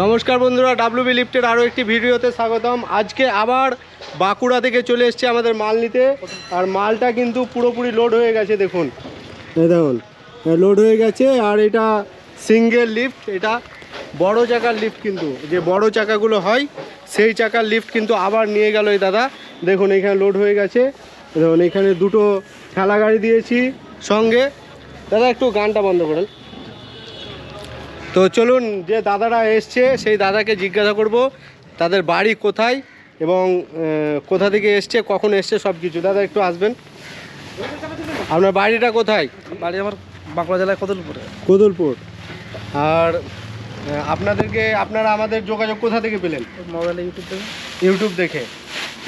নমস্কার বন্ধুরা, ডাব্লিউবি লিফটের আরও একটি ভিডিওতে স্বাগতম। আজকে আবার বাঁকুড়া থেকে চলে এসেছে আমাদের মাল নিতে, আর মালটা কিন্তু পুরোপুরি লোড হয়ে গেছে। দেখুন দেখুন লোড হয়ে গেছে। আর এটা সিঙ্গেল লিফট, এটা বড় চাকার লিফট, কিন্তু যে বড় চাকাগুলো হয় সেই চাকার লিফট কিন্তু আবার নিয়ে গেল এই দাদা। দেখুন এখানে লোড হয়ে গেছে। দেখুন এখানে দুটো ঠেলা গাড়ি দিয়েছি সঙ্গে। দাদা একটু গানটা বন্ধ করেন। তো চলুন, যে দাদারা এসছে সেই দাদাকে জিজ্ঞাসা করব তাদের বাড়ি কোথায় এবং কোথা থেকে এসছে, কখন এসছে, সব কিছু। দাদা একটু আসবেন। আপনার বাড়িটা কোথায়? বাড়ি আমার বাঁকুড়া জেলায় কদলপুরে। কদলপুর। আর আপনারা আমাদের যোগাযোগ কোথা থেকে পেলেন? মোবাইলে ইউটিউব থেকে।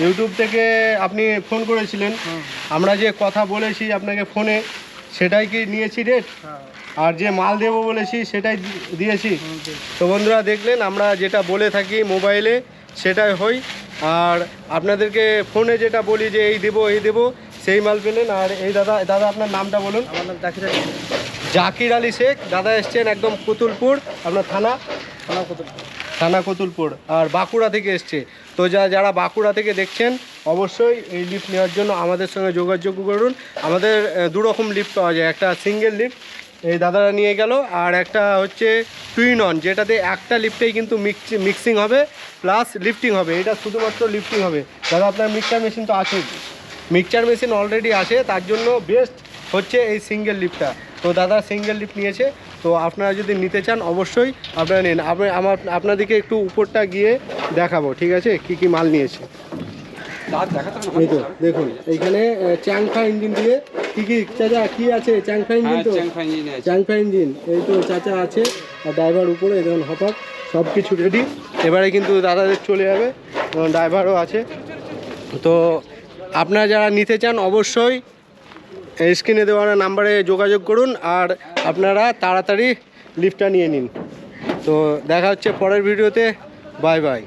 ইউটিউব থেকে আপনি ফোন করেছিলেন। আমরা যে কথা বলেছি আপনাকে ফোনে, সেটাই কি নিয়েছি রেট? আর যে মাল দেবো বলেছি সেটাই দিয়েছি। তো বন্ধুরা দেখলেন, আমরা যেটা বলে থাকি মোবাইলে সেটাই হই, আর আপনাদেরকে ফোনে যেটা বলি যে এই দেবো সেই মাল পেলেন। আর এই দাদা আপনার নামটা বলুন। আমার নাম জাকির আলী শেখ। দাদা এসছেন একদম কতুলপুর, আপনার থানা কতুলপুর, আর বাঁকুড়া থেকে এসছে। তো যারা বাঁকুড়া থেকে দেখছেন অবশ্যই এই লিফট নেওয়ার জন্য আমাদের সঙ্গে যোগাযোগ করুন। আমাদের দুরকম লিফট পাওয়া যায়, একটা সিঙ্গেল লিফট এই দাদারা নিয়ে গেল, আর একটা হচ্ছে টুইন অন, যেটাতে একটা লিফটেই কিন্তু মিক্সিং হবে প্লাস লিফটিং হবে। এটা শুধুমাত্র লিফটিং হবে। দাদা আপনার মিক্সচার মেশিন তো আছে, মিক্সচার মেশিন অলরেডি আছে, তার জন্য বেস্ট হচ্ছে এই সিঙ্গেল লিফটটা। তো দাদা সিঙ্গেল লিফট নিয়েছে। তো আপনারা যদি নিতে চান অবশ্যই আপনারা নিন। আপনাদেরকে একটু উপরটা গিয়ে দেখাবো, ঠিক আছে, কি কি মাল নিয়েছে। এই তো দেখুন এইখানে চ্যাংফা ইঞ্জিন দিয়ে কি চাচা কি আছে? চ্যাংফা ইঞ্জিন, তো চ্যাংফা ইঞ্জিন এই তো চাচা আছে। আর ড্রাইভার উপরে দেখুন হঠাৎ সব কিছু রেডি। এবারে কিন্তু দাদাদের চলে যাবে, ড্রাইভারও আছে। তো আপনারা যারা নিতে চান অবশ্যই স্ক্রিনে দেওয়া নাম্বারে যোগাযোগ করুন, আর আপনারা তাড়াতাড়ি লিফটটা নিয়ে নিন। তো দেখা হচ্ছে পরের ভিডিওতে। Bye bye.